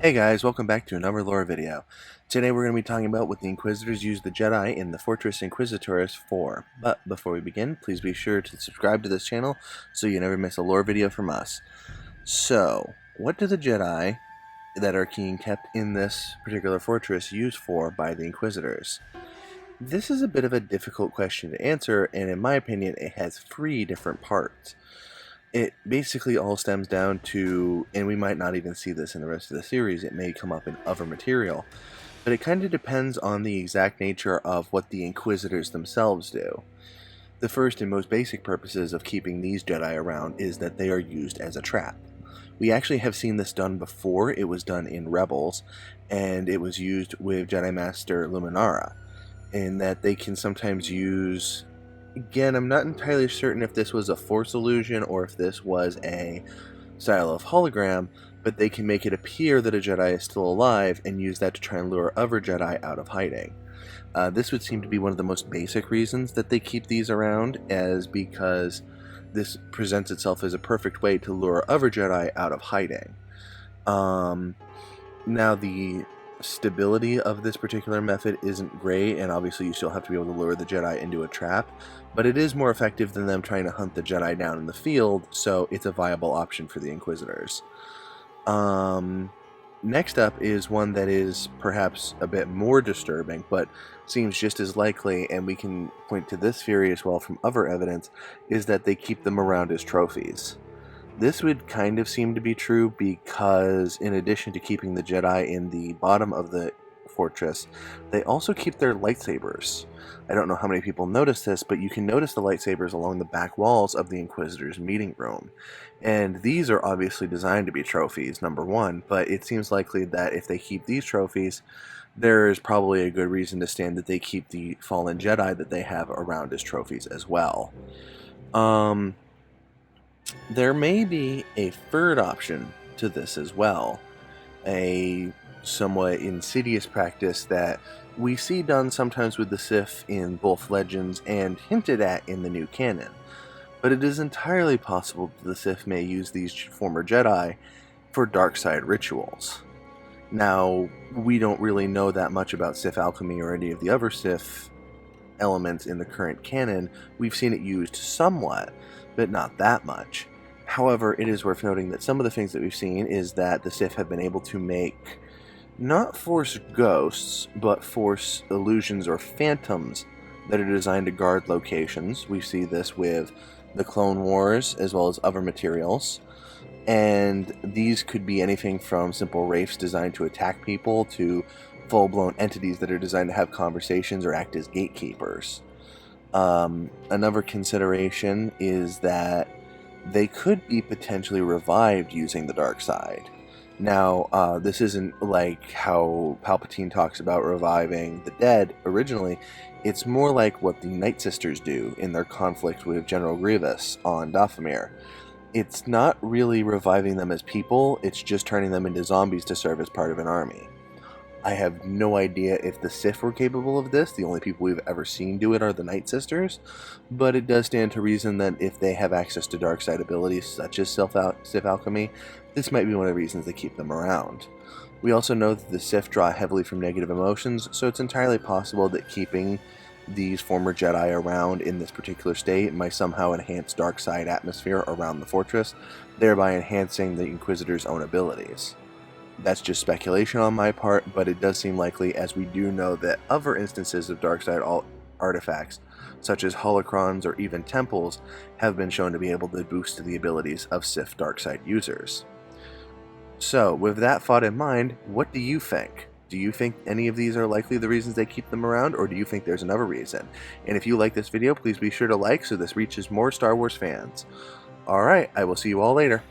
Hey guys, welcome back to another lore video. Today we're going to be talking about what the Inquisitors used the Jedi in the Fortress Inquisitors for. But before we begin, please be sure to subscribe to this channel so you never miss a lore video from us. So, what do the Jedi that are being kept in this particular fortress use for by the Inquisitors? This is a bit of a difficult question to answer, and in my opinion it has three different parts. It basically all stems down to, and we might not even see this in the rest of the series, it may come up in other material, but it kind of depends on the exact nature of what the Inquisitors themselves do. The first and most basic purposes of keeping these Jedi around is that they are used as a trap. We actually have seen this done before. It was done in Rebels, and it was used with Jedi Master Luminara, in that they can sometimes use... Again, I'm not entirely certain if this was a Force illusion or if this was a style of hologram, but they can make it appear that a Jedi is still alive and use that to try and lure other Jedi out of hiding. This would seem to be one of the most basic reasons that they keep these around, as because this presents itself as a perfect way to lure other Jedi out of hiding. Now, the stability of this particular method isn't great, and obviously you still have to be able to lure the Jedi into a trap, but it is more effective than them trying to hunt the Jedi down in the field, so it's a viable option for the Inquisitors. Next up is one that is perhaps a bit more disturbing, but seems just as likely, and we can point to this theory as well from other evidence, is that they keep them around as trophies. This would kind of seem to be true because, in addition to keeping the Jedi in the bottom of the fortress, they also keep their lightsabers. I don't know how many people notice this, but you can notice the lightsabers along the back walls of the Inquisitor's meeting room. And these are obviously designed to be trophies, number one, but it seems likely that if they keep these trophies, there is probably a good reason to stand that they keep the fallen Jedi that they have around as trophies as well. There may be a third option to this as well, a somewhat insidious practice that we see done sometimes with the Sith in both Legends and hinted at in the new canon. But it is entirely possible that the Sith may use these former Jedi for dark side rituals. Now, we don't really know that much about Sith alchemy or any of the other Sith elements in the current canon. We've seen it used somewhat, but not that much. However, it is worth noting that some of the things that we've seen is that the Sith have been able to make not Force ghosts, but Force illusions or phantoms that are designed to guard locations. We see this with the Clone Wars as well as other materials. And these could be anything from simple wraiths designed to attack people to full-blown entities that are designed to have conversations or act as gatekeepers. Another consideration is that they could be potentially revived using the dark side. Now, this isn't like how Palpatine talks about reviving the dead originally. It's more like what the Night Sisters do in their conflict with General Grievous on Dathomir. It's not really reviving them as people, it's just turning them into zombies to serve as part of an army. I have no idea if the Sith were capable of this. The only people we've ever seen do it are the Night Sisters, but it does stand to reason that if they have access to dark side abilities such as Sith alchemy, this might be one of the reasons they keep them around. We also know that the Sith draw heavily from negative emotions, so it's entirely possible that keeping these former Jedi around in this particular state might somehow enhance dark side atmosphere around the fortress, thereby enhancing the Inquisitor's own abilities. That's just speculation on my part, but it does seem likely, as we do know that other instances of darkside artifacts, such as holocrons or even temples, have been shown to be able to boost the abilities of Sith darkside users. So, with that thought in mind, what do you think? Do you think any of these are likely the reasons they keep them around, or do you think there's another reason? And if you like this video, please be sure to like so this reaches more Star Wars fans. Alright, I will see you all later.